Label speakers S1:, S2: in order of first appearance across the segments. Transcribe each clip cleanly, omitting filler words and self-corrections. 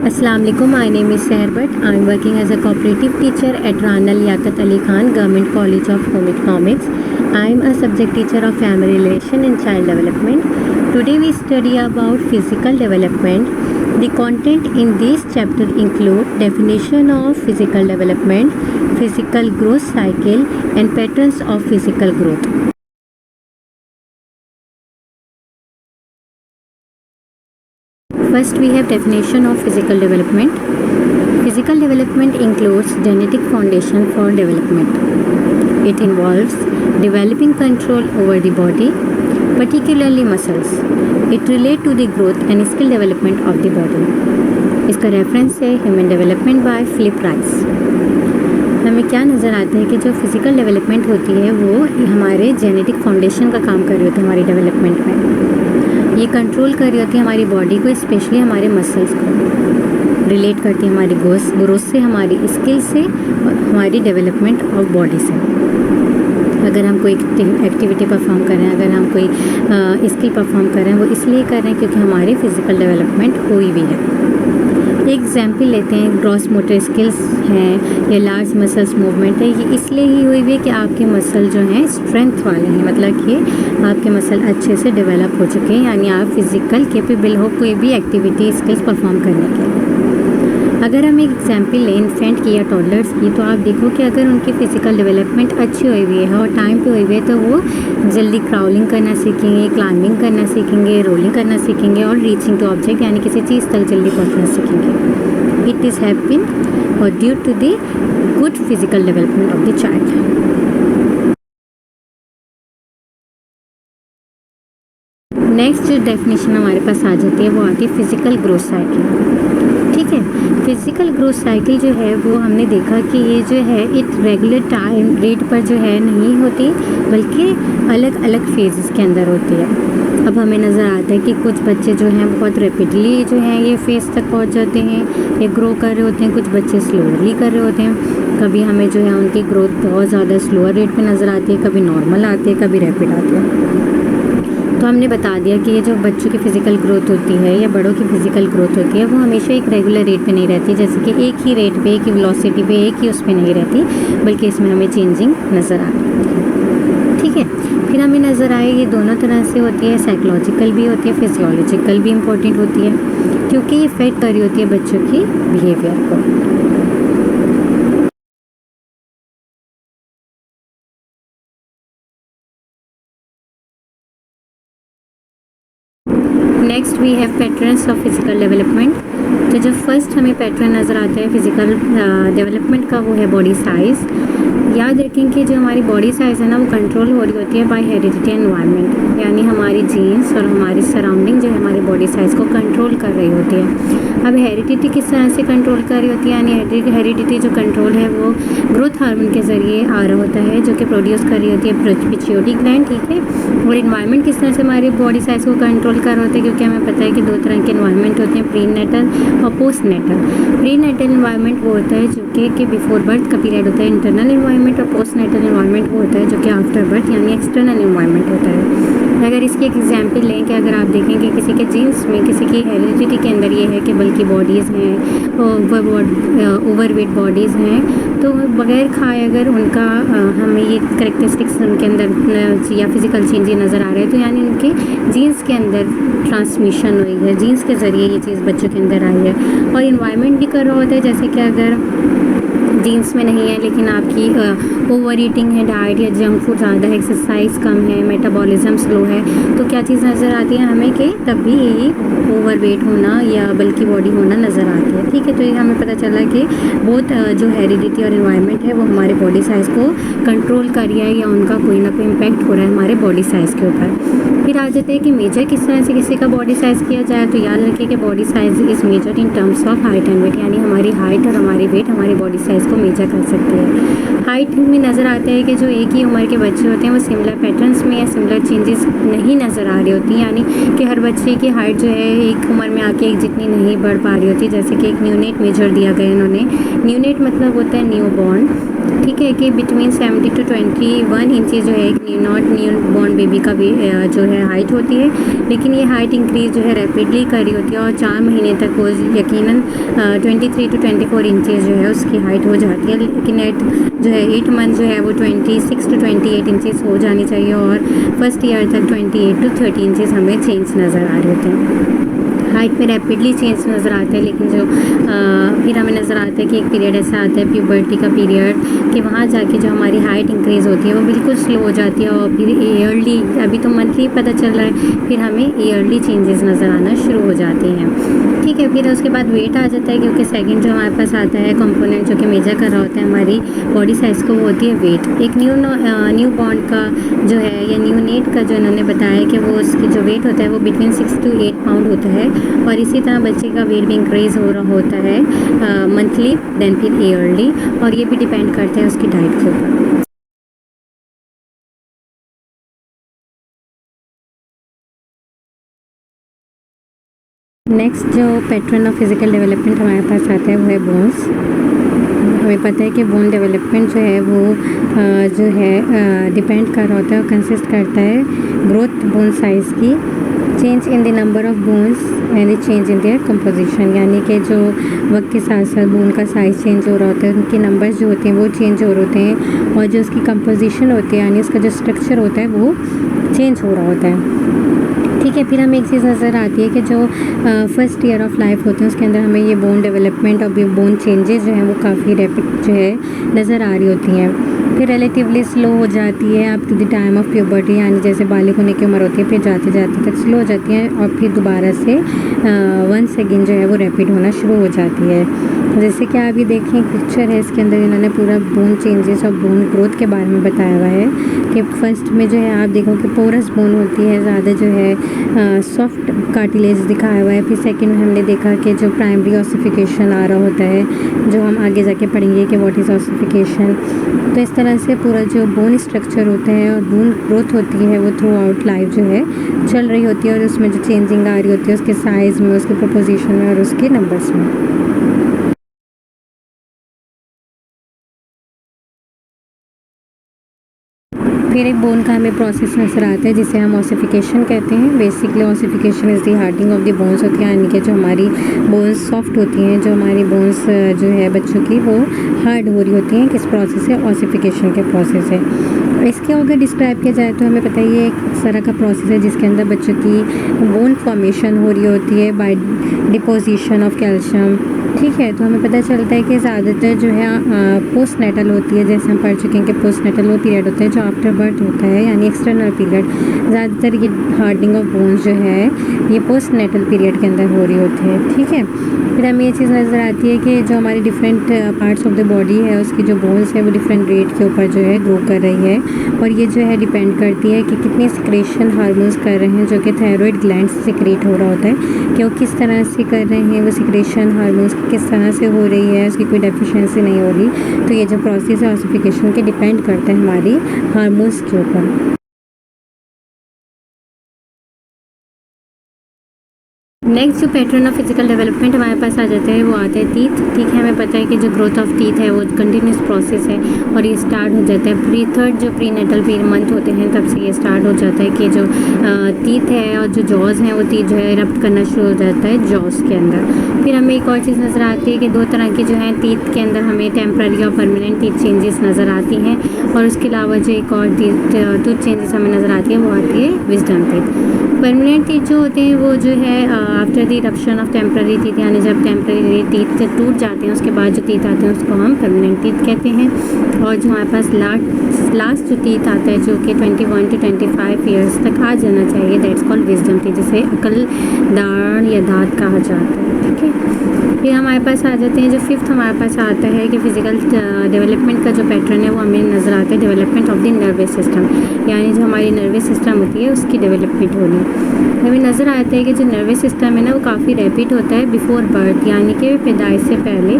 S1: Assalamu alaikum. My name is Seher Bhatt. I am working as a cooperative teacher at Rana Liaquat Ali Khan Government College of Home Economics. I am a subject teacher of family relation and child development. Today we study about physical development. The content in this chapter include definition of physical development, physical growth cycle and patterns of physical growth. First we have definition of physical development. Physical development includes genetic foundation for development. It involves developing control over the body, particularly muscles. It relates to the growth and skill development of the body. इसका reference है human development by Philip Rice. हमें क्या नज़र आता है कि जो physical development होती है वो हमारे जेनेटिक फाउंडेशन का काम कर रही होती है हमारी डेवलपमेंट में। ये कंट्रोल कर रही होती है हमारी बॉडी को, स्पेशली हमारे मसल्स को। रिलेट करती है हमारी ग्रोथ से, हमारी स्किल से और हमारी डेवलपमेंट ऑफ बॉडी से। अगर हम कोई एक्टिविटी परफॉर्म कर रहे हैं, अगर हम कोई स्किल परफॉर्म कर रहे हैं, वो इसलिए कर रहे हैं क्योंकि हमारी फ़िज़िकल डेवलपमेंट हुई हुई है। एक एग्जाम्पल लेते हैं, ग्रॉस मोटर स्किल्स हैं या लार्ज मसल्स मूवमेंट है। ये इसलिए ही हुई हुई है कि आपके मसल जो हैं स्ट्रेंथ वाले हैं, मतलब कि आपके मसल अच्छे से डेवलप हो चुके हैं, यानी आप फिज़िकल कैपेबल हो कोई भी एक्टिविटी स्किल्स परफॉर्म करने के लिए। अगर हम एक एग्जाम्पल लें इन्फेंट की या टॉडलर्स की, तो आप देखो कि अगर उनकी फ़िज़िकल डेवलपमेंट अच्छी हुई हुई है और टाइम पे हुई हुई है तो वो जल्दी क्राउलिंग करना सीखेंगे, क्लाइंबिंग करना सीखेंगे, रोलिंग करना सीखेंगे और रीचिंग टू ऑब्जेक्ट यानी किसी चीज़ तक जल्दी पहुंचना सीखेंगे। इट इज़ हैपन और due to the good physical development of the child. Next जो डेफिनेशन हमारे पास आ जाती है वो आती है फिज़िकल ग्रोथ साइकिल। ठीक है, फिज़िकल ग्रोथ साइकिल जो है वो हमने देखा कि ये जो है एक रेगुलर टाइम रेट पर जो है नहीं होती, बल्कि अलग अलग फेजेस के अंदर होती है। अब हमें नज़र आता है कि कुछ बच्चे जो हैं बहुत रैपिडली जो हैं ये फेज़ तक पहुंच जाते हैं, ये ग्रो कर रहे होते हैं, कुछ बच्चे स्लोली कर रहे होते हैं। कभी हमें जो है उनकी ग्रोथ बहुत ज़्यादा स्लोअर रेट पे नज़र आती है, कभी नॉर्मल आती है, कभी रैपिड आती है। तो हमने बता दिया कि ये जो बच्चों की फ़िज़िकल ग्रोथ होती है या बड़ों की फ़िज़िकल ग्रोथ होती है वो हमेशा एक रेगुलर रेट पे नहीं रहती, जैसे कि एक ही रेट पे, एक ही वेलोसिटी पे, एक ही उस पे नहीं रहती, बल्कि इसमें हमें चेंजिंग नज़र आ रही है। ठीक है, फिर हमें नज़र आए ये दोनों तरह से होती है, साइकोलॉजिकल भी होती है, फिजियोलॉजिकल भी इम्पोर्टेंट होती है, क्योंकि ये इफेक्ट कर रही होती है बच्चों की बिहेवियर को। Next we have patterns of physical development. तो जो फर्स्ट हमें पैटर्न नज़र आता है फिज़िकल डेवलपमेंट का वो है बॉडी साइज़। याद रखें कि जो हमारी बॉडी साइज़ है ना वो कंट्रोल हो रही होती है बाय हेरिडिटी एनवायरनमेंट, यानी हमारी जीन्स और हमारी सराउंडिंग जो है हमारी बॉडी साइज़ को कंट्रोल कर रही होती है। अब हेरिडिटी किस तरह से कंट्रोल कर रही होती है, यानी हेरिडिटी जो कंट्रोल है वो ग्रोथ हार्मोन के ज़रिए आ रहा होता है, जो कि प्रोड्यूस कर रही होती है पिट्यूटरी ग्लैंड। ठीक है, और इन्वायरमेंट किस तरह से हमारी बॉडी साइज़ को कंट्रोल कर रहा होता है, क्योंकि हमें पता है कि दो तरह के इन्वायरमेंट होते हैं, प्री नेटल और postnatal. Prenatal environment वो होता है जो कि बिफोर बर्थ का पीरियड होता है इंटरनल इन्वायरमेंट, और पोस्ट नेटल इन्वायरमेंट वो होता है जो कि आफ्टर बर्थ यानी एक्सटर्नल इन्वायरमेट होता है। अगर इसकी एक एग्जांपल लें कि अगर आप देखें कि किसी के जीन्स में, किसी की हेरिडिटी के अंदर ये है कि बल्कि बॉडीज़ हैं, ओवरवेट बॉडीज़ हैं, तो बग़ैर खाए अगर उनका हमें ये करेक्टरिस्टिक्स उनके अंदर या फिज़िकल चेंज ये नज़र आ रहे हैं, तो यानी उनके जीन्स के अंदर ट्रांसमिशन हुई है, जीन्स के ज़रिए ये चीज़ बच्चों के अंदर आई है। और इन्वायरमेंट भी कर रहा होता है, जैसे कि अगर जीन्स में नहीं है लेकिन आपकी ओवर ईटिंग है, डाइट या जंक फूड ज़्यादा है, एक्सरसाइज कम है, मेटाबॉलिज्म स्लो है, तो क्या चीज़ नज़र आती है हमें कि तब भी यही ओवरवेट होना या बल्कि बॉडी होना नज़र आती है। ठीक है, तो ये हमें पता चला कि बहुत जो हेरिडिटी और इन्वायरमेंट है वो हमारे बॉडी साइज़ को कंट्रोल कर रही है या उनका कोई ना कोई इम्पैक्ट हो रहा है हमारे बॉडी साइज़ के ऊपर। फिर आ जाते हैं कि मेजर किस तरह से किसी का बॉडी साइज़ किया जाए, तो याद रखिए कि body size is major in terms of height and weight, यानी हमारी हाइट और हमारी वेट हमारी बॉडी साइज़ को मेजर कर सकते हैं। हाइट में नज़र आता है कि जो एक ही उम्र के बच्चे होते हैं वो सिमिलर पैटर्न्स में या सिमिलर चेंजेस नहीं नज़र आ रही होती, यानी कि हर बच्चे की हाइट जो है एक उम्र में आके एक जितनी नहीं बढ़ पा रही होती। जैसे कि एक न्यूनेट मेजर दिया गया इन्होंने, न्यूनेट मतलब होता है न्यू बॉर्न, ठीक है, कि बिटवीन 70 to 21 इंचेस जो है एक न्यू बॉर्न बेबी का भी जो है हाइट होती है, लेकिन ये हाइट इंक्रीज़ जो है रैपिडली कर रही होती है और 4 महीने तक वो यकीनन 23 to 24 इंचेस जो है उसकी हाइट हो जाती है, लेकिन एट जो है 8 मंथ जो है वो 26 to 28 इंचेस हो जानी चाहिए और फर्स्ट ईयर तक 28 to 30 इंचेस हमें चेंज नज़र आ रहे होते हैं। हाइट में रैपिडली चेंज नज़र आता है, लेकिन जो फिर हमें नज़र आता है कि एक पीरियड ऐसा आता है प्यूबर्टी का पीरियड कि वहाँ जाके जो हमारी हाइट इंक्रीज़ होती है वो बिल्कुल स्लो हो जाती है और फिर ईयरली, अभी तो मंथली पता चल रहा है, फिर हमें ईयरली चेंजेस नज़र आना शुरू हो जाते हैं। ठीक है, फिर उसके बाद वेट आ जाता है, क्योंकि सेकंड जो हमारे पास आता है कंपोनेंट जो कि मेजर कर रहा होता है हमारी बॉडी साइज़ को, वो होती है वेट। एक न्यू बॉर्न का जो है या न्यू नेट का जो इन्होंने बताया कि वो उसकी जो वेट होता है वो बिटवीन 6 to 8 पाउंड होता है और इसी तरह बच्चे का वेट भी इंक्रीज़ हो रहा होता है मंथली देन फिर ईयरली, और ये भी डिपेंड करता है उसकी डाइट के ऊपर। नेक्स्ट जो पैटर्न ऑफ फिज़िकल डेवलपमेंट हमारे पास आता है वो है बोन्स। हमें पता है कि बोन डेवलपमेंट जो है वो जो है डिपेंड कर रहा होता है और कंसिस्ट करता है ग्रोथ बोन साइज़ की, change in the number of bones and change in their composition, यानी कि जो वक्त के साथ साथ बोन का साइज़ चेंज हो रहा होता है, उनके नंबर्स जो होते हैं वो चेंज हो रहे होते हैं और जो उसकी कंपोजिशन होती है यानी उसका जो स्ट्रक्चर होता है वो चेंज हो रहा होता है। ठीक है, फिर हमें एक चीज़ नज़र आती है कि जो फर्स्ट ईयर ऑफ लाइफ होते हैं उसके अंदर हमें ये बोन डेवलपमेंट और बोन चेंजेस जो हैं वो काफ़ी रैपिड जो है नज़र आ रही होती हैं, फिर रिलेटिवली स्लो हो जाती है up to the time of puberty, यानी जैसे बालिग होने की उम्र होती है फिर जाते जाते तक स्लो हो जाती है और फिर दोबारा से वंस अगेन जो है वो रैपिड होना शुरू हो जाती है। जैसे कि आप ये देखें एक पिक्चर है, इसके अंदर इन्होंने पूरा बोन चेंजेस और बोन ग्रोथ के बारे में बताया हुआ है कि फर्स्ट में जो है आप देखो कि पोरस बोन होती है, ज़्यादा जो है सॉफ्ट कार्टिलेज दिखाया हुआ है, फिर सेकंड में हमने देखा कि जो प्राइमरी ऑसिफिकेशन आ रहा होता है, जो हम आगे जाके पढ़ेंगे कि व्हाट इज़ ऑसिफिकेशन। तो इस तरह से पूरा जो बोन स्ट्रक्चर होता है और बोन ग्रोथ होती है वो थ्रू आउट लाइफ जो है चल रही होती है और उसमें जो चेंजिंग आ रही होती है उसके साइज़ में, उसके प्रोपोजिशन में और उसके नंबर्स में। फिर एक बोन का हमें प्रोसेस नजर आता है जिसे हम ऑसिफिकेशन कहते हैं। Basically ossification is the hardening of the bones होती है, यानी कि जो हमारी बोन्स सॉफ्ट होती हैं, जो हमारी बोन्स जो है बच्चों की वो हार्ड हो रही होती हैं। किस प्रोसेस है? ऑसिफिकेशन के प्रोसेस है। इसके अगर डिस्क्राइब किया जाए तो हमें पता है ये एक तरह का प्रोसेस है जिसके अंदर बच्चों की बोन फॉर्मेशन हो रही होती है बाय डिपोजिशन ऑफ कैल्शियम। ठीक है, तो हमें पता चलता है कि ज़्यादातर जो है पोस्ट नेटल होती है, जैसे हम पढ़ चुके हैं कि पोस्ट नेटल वो पीरियड होता है जो आफ्टर बर्थ होता है, यानी एक्सटर्नल पीरियड। ज़्यादातर ये हार्डनिंग ऑफ बोन्स जो है ये पोस्ट नेटल पीरियड के अंदर हो रही होती है। ठीक है, फिर हमें ये चीज़ नज़र आती है कि जो हमारी different parts of the body है उसकी जो बोन्स है वो डिफरेंट रेट के ऊपर जो है ग्रो कर रही है और ये जो है डिपेंड करती है कि कितने सिक्रेशन हार्मोन्स कर रहे हैं, जो कि थायराइड ग्लैंड से सिक्रेट हो रहा होता है कि वो किस तरह से कर रहे हैं, वो सिक्रेशन हार्मोन्स किस तरह से हो रही है, उसकी कोई डेफिशिएंसी नहीं हो रही। तो ये जो प्रोसेस है ऑसिफिकेशन के डिपेंड करता है हमारी हार्मोन्स के ऊपर। नेक्स्ट जो पैटर्न ऑफ फिजिकल डेवलपमेंट हमारे पास आ जाता है वो आता है टीथ। ठीक है, हमें पता है कि जो ग्रोथ ऑफ टीथ है वो कंटिन्यूस प्रोसेस है और ये स्टार्ट हो जाता है थर्ड जो प्री नेटल मंथ होते हैं तब से ये स्टार्ट हो जाता है कि जो टीथ है और जो जॉज हैं वो टीथ जो है इरप्ट करना शुरू हो जाता है जॉज के अंदर। फिर हमें एक और चीज़ नज़र आती है कि दो तरह की जो है टीथ के अंदर हमें टेम्पररी और परमानेंट टीथ चेंजेस नज़र आती हैं और उसके अलावा जो एक और टूथ चेंजेस हमें नज़र आती है वो आती है विजडम टीथ। परमानेंट टीथ जो होते हैं वो जो है after the eruption of temporary teeth, यानी जब टेम्पररी टीथ टूट जाते हैं उसके बाद जो टीथ आते हैं उसको हम परमानेंट टीथ कहते हैं। और जो हमारे पास लास्ट जो टीथ आता है जो कि 21 to 25 ईयर्स तक आ जाना चाहिए, दैट्स कॉल्ड विजडम टीथ, जिसे अकल दाढ़ या दांत कहा जाता है। ठीक है, फिर हमारे पास आ जाते हैं जो फिफ्थ हमारे पास आता है कि फिजिकल डेवलपमेंट का जो पैटर्न है वो हमें नज़र आता है development of the nervous system, यानी जो हमारी नर्वस सिस्टम होती है उसकी डेवलपमेंट होनी। हमें नज़र आता है कि जो नर्वस सिस्टम है ना वो काफ़ी रैपिड होता है बिफोर बर्थ, यानी कि पैदाइश से पहले,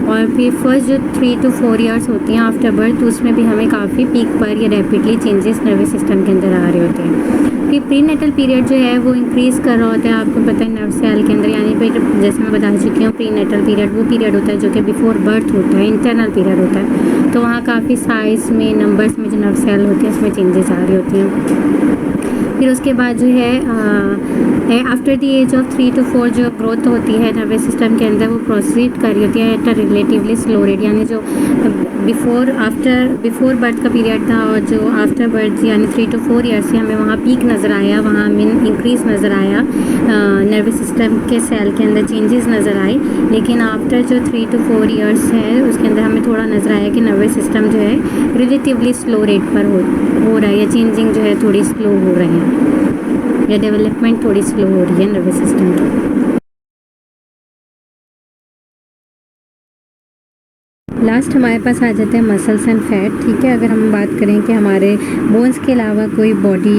S1: और फिर फर्स्ट जो 3 to 4 ईयर्स होती हैं आफ्टर बर्थ तो उसमें भी हमें काफ़ी पीक पर या रैपिडली चेंजेस नर्वस सिस्टम के अंदर आ रहे होते हैं। फिर प्री नेटल पीरियड जो है वो इंक्रीज़ कर रहा होता है, आपको पता है नर्व सेल के अंदर, यानी फिर जैसे मैं बता चुकी हूँ प्री नेटल पीरियड वो पीरियड होता है जो कि बिफोर बर्थ होता है, इंटरनल पीरियड होता है। तो वहाँ काफ़ी साइज़ में, नंबर्स में जो नर्व सेल होते हैं उसमें चेंजेस आ रही होती हैं। फिर उसके बाद जो है after the age of 3 to 4 जो ग्रोथ होती है नर्वस सिस्टम के अंदर वो प्रोसीड कर रही होती है at a relatively slow rate, यानी जो बिफोर बर्थ का पीरियड था और जो आफ्टर बर्थ यानी 3 to 4 ईयर्स से हमें वहाँ पीक नज़र आया, वहाँ हमें इंक्रीज़ नज़र आया, नर्वस सिस्टम के सेल के अंदर चेंजेस नज़र आए। लेकिन आफ्टर जो 3 to 4 ईयर्स है उसके अंदर हमें थोड़ा नज़र आया कि नर्वस सिस्टम जो है रिलेटिवली स्लो रेट पर हो रहा है, या चेंजिंग जो है थोड़ी स्लो हो रही है, या डेवलपमेंट थोड़ी स्लो हो रही है नर्वस सिस्टम की। लास्ट हमारे पास आ जाते हैं मसल्स एंड फैट। ठीक है, अगर हम बात करें कि हमारे बोन्स के अलावा कोई बॉडी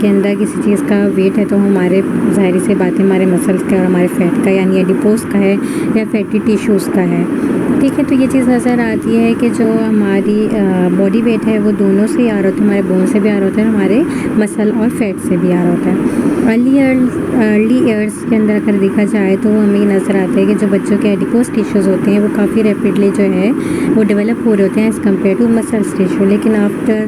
S1: के अंदर किसी चीज़ का वेट है तो हमारे ज़ाहिर सी बात है हमारे मसल्स का और हमारे फैट का यानी एडिपोज का है या फैटी टिश्यूज़ का है। ठीक है, तो ये चीज़ नज़र आती है कि जो हमारी बॉडी वेट है वो दोनों से आ रहा होता है, हमारे बोन से भी आ रहा होता है, हमारे मसल और फैट से भी आ रहा होता है। अर्ली ईयर्स के अंदर अगर देखा जाए तो हमें नज़र आता है कि जो बच्चों के एडिपोज टिश्यूज़ होते हैं वो काफ़ी रैपिडली जो है वो डेवलप हो रहे होते हैं as compare to muscles tissue. लेकिन after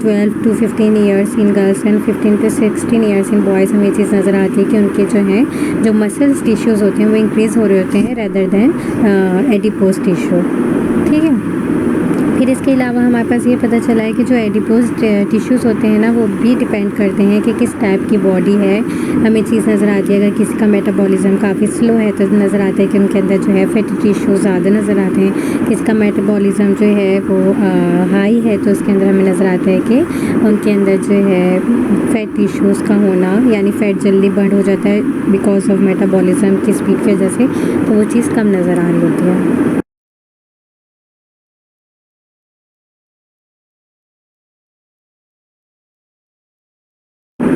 S1: 12 to 15 years in girls and 15 to 16 years in boys हमें ये चीज़ नज़र आती है कि उनके जो हैं जो मसल्स टिश्यूज़ होते हैं वो इंक्रीज़ हो रहे होते हैं रेदर दैन एडिपोज टिश्यू। ठीक है, फिर इसके अलावा हमारे पास ये पता चला है कि जो एडिपोज टिश्यूज़ होते हैं ना वो भी डिपेंड करते हैं कि किस टाइप की बॉडी है। हमें चीज़ नज़र आती है अगर किसी का मेटाबॉलिज्म काफ़ी स्लो है तो नज़र आता है कि उनके अंदर जो है फैटी टिश्यूज़ ज़्यादा नज़र आते हैं। किसी का मेटाबॉलिज्म जो है वो हाई है तो उसके अंदर हमें नज़र आता है कि उनके अंदर जो है फैट टिश्यूज़ का होना यानी फ़ैट जल्दी बर्न हो जाता है बिकॉज ऑफ मेटाबॉलिज्म की स्पीड की वजह से, तो वो चीज़ कम नज़र आ रही होती है।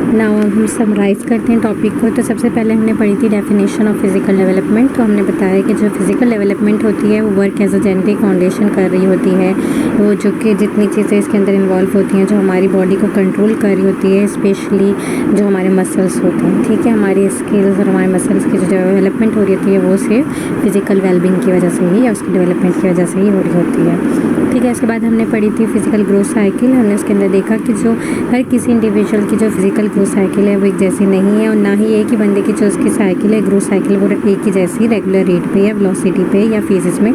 S1: नाउ हम समराइज़ करते हैं टॉपिक को। तो सबसे पहले हमने पढ़ी थी डेफिनेशन ऑफ फिज़िकल डेवलपमेंट। तो हमने बताया कि जो फिज़िकल डेवलपमेंट होती है वो work as a genetic foundation कर रही होती है, वो जो कि जितनी चीज़ें इसके अंदर इन्वॉल्व होती हैं जो हमारी बॉडी को कंट्रोल कर रही होती है, स्पेशली जो हमारे मसल्स होते हैं। ठीक है, हमारी स्किल्स और हमारे मसल्स की जो डेवलपमेंट हो रही होती है वो सिर्फ फिज़िकल वेलबींग की वजह से ही या उसकी डेवलपमेंट की वजह से ही हो रही होती है। ठीक है, इसके बाद हमने पढ़ी थी फिज़िकल ग्रोथ साइकिल। हमने उसके अंदर देखा कि जो हर किसी इंडिविजुअल की जो फिज़िकल ग्रोथ साइकिल है वो एक जैसी नहीं है, और ना ही एक ही बंदे की जो उसकी साइकिल है ग्रोथ साइकिल वो एक ही जैसी रेगुलर रेट पे या वेलोसिटी पे या फेजेस में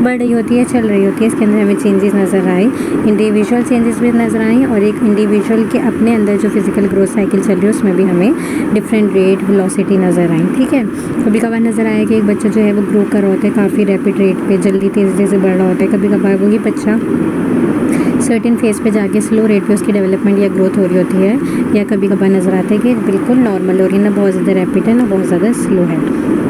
S1: बढ़ रही होती है, चल रही होती है। इसके अंदर हमें चेंजेस नज़र आए, इंडिविजुअल चेंजेस भी नज़र आए और एक इंडिविजुअल के अपने अंदर जो फिज़िकल ग्रोथ साइकिल चल रही है उसमें भी हमें डिफरेंट रेट वेलोसिटी नज़र आई। ठीक है, कभी कभार नज़र आया कि एक बच्चा जो है वो ग्रो कर रहा होता है काफ़ी रैपिड रेट पे, जल्दी तेज़ी से बढ़ रहा होता है। कभी कभार वही बच्चा सर्टेन फेज़ पे जाके स्लो रेट पे उसकी डेवलपमेंट या ग्रोथ हो रही होती है, या कभी कभार नज़र आता है कि बिल्कुल नॉर्मल हो रही है, ना बहुत ज़्यादा रैपिड है ना बहुत ज़्यादा स्लो है।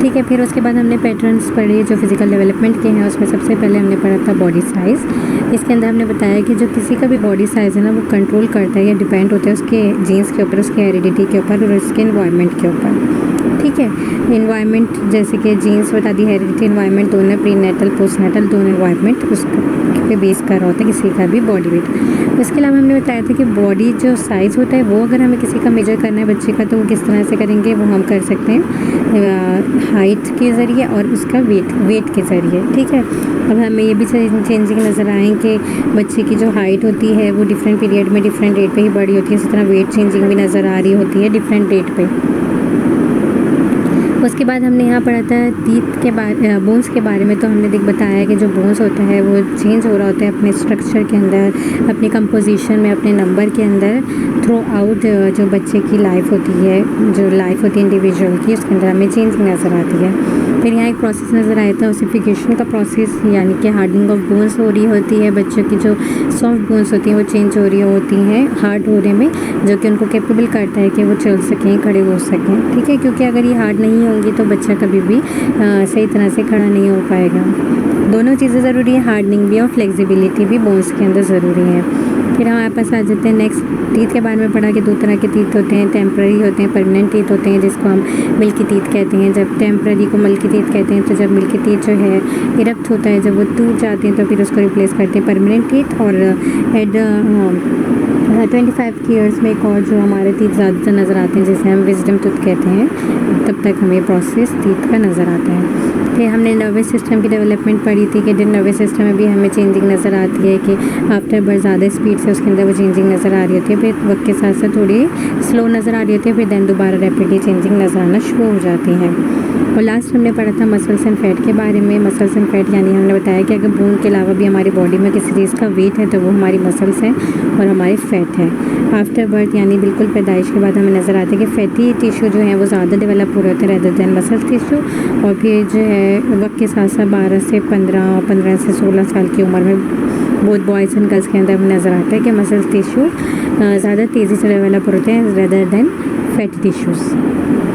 S1: ठीक है, फिर उसके बाद हमने पैटर्न्स पढ़े जो फिज़िकल डेवलपमेंट के हैं। उसमें सबसे पहले हमने पढ़ा था बॉडी साइज़। इसके अंदर हमने बताया कि जो किसी का भी बॉडी साइज़ है ना वो कंट्रोल करता है या डिपेंड होता है उसके जीन्स के ऊपर, उसके हेरिडिटी के ऊपर और उसके इन्वायरमेंट के ऊपर। ठीक है, इन्वायरमेंट जैसे कि जीन्स बता दी, हेरिडिटी, इन्वायरमेंट दोनों, प्री नेटल पोस्ट नेटल दोनों इन्वायरमेंट उस पे बेस कर रहा होता है किसी का भी बॉडी वेट। इसके अलावा हमने बताया था कि बॉडी जो साइज़ होता है वो अगर हमें किसी का मेजर करना है बच्चे का तो वो किस तरह से करेंगे, वो हम कर सकते हैं हाइट के ज़रिए और उसका वेट के ज़रिए। ठीक है, अब हमें ये भी चेंजिंग नज़र आए कि बच्चे की जो हाइट होती है वो डिफरेंट पीरियड में डिफरेंट रेट पे ही बढ़ी होती है, इसी तरह वेट चेंजिंग भी नज़र आ रही होती है डिफरेंट रेट पे। उसके बाद हमने यहाँ पढ़ा था टीथ के बारे, बोन्स के बारे में। तो हमने बताया कि जो बोन्स होता है वो चेंज हो रहा होता है अपने स्ट्रक्चर के अंदर, अपने कंपोजिशन में, अपने नंबर के अंदर थ्रू आउट जो बच्चे की लाइफ होती है, जो लाइफ होती है इंडिविजुअल की, उसके अंदर हमें चेंज नज़र आती है। फिर यहाँ एक प्रोसेस नज़र आया था ओसिफिकेशन का प्रोसेस, यानी कि हार्डनिंग ऑफ बोन्स हो रही होती है। बच्चों की जो सॉफ्ट बोन्स होती हैं वो चेंज हो रही होती हैं हार्ड होने में, जो कि उनको कैपेबल करता है कि वो चल सकें, खड़े हो सकें। ठीक है, क्योंकि अगर ये हार्ड नहीं होंगी तो बच्चा कभी भी सही तरह से खड़ा नहीं हो पाएगा। दोनों चीज़ें ज़रूरी है, हार्डनिंग भी और फ्लेक्सिबिलिटी भी बोन्स के अंदर ज़रूरी है। फिर हमारे पास आ जाते हैं नेक्स्ट टीथ के बारे में पढ़ा कि दो तरह के टीथ होते हैं, टेम्पररी होते हैं, परमानेंट टीथ होते हैं, जिसको हम मिल्की टीथ कहते हैं। जब टेम्पररी को मिल्की टीथ कहते हैं, तो जब मिल्की टीथ जो है इरप्ट होता है, जब वो टूट जाते हैं तो फिर उसको रिप्लेस करते हैं परमानेंट टीथ। और एट 25 ईयर्स में एक और जो हमारे टीथ ज़्यादातर नज़र आते हैं जिसे हम विजडम टूथ कहते हैं, तब तक हमें प्रोसेस टीथ का नज़र आता है। फिर हमने नर्वस सिस्टम की डेवलपमेंट पढ़ी थी कि नर्वस सिस्टम में भी हमें चेंजिंग नज़र आती है कि आफ्टर बर्थ ज़्यादा स्पीड से उसके अंदर वो चेंजिंग नज़र आ रही होती है, फिर वक्त के साथ साथ थोड़ी स्लो नज़र आ रही होती है, फिर दैन दोबारा रैपिडली चेंजिंग नज़र आना शुरू हो जाती हैं। और लास्ट हमने पढ़ा था मसल्स एंड फैट के बारे में। मसल्स एंड फैट यानी हमने बताया कि अगर बोन के अलावा भी हमारी बॉडी में किसी चीज़ का वेट है तो वो हमारी मसल्स हैं और हमारे फैट है। आफ्टर बर्थ यानी बिल्कुल पैदाइश के बाद हमें नज़र आता है कि फैटी टिश्यू जो है वो ज़्यादा डेवलप हो रहे होते हैं रेदर दैन मसल टिश्यू। और फिर जो है वक्त के साथ साथ 12 से 15, 15 से 16 साल की उम्र में बोथ बॉयज़ एंड गर्ल्स के अंदर हमें नज़र आता है कि मसल टिश्यू ज़्यादा तेज़ी से डेवलप होते हैं रेदर दैन फैटी टिश्यूज़।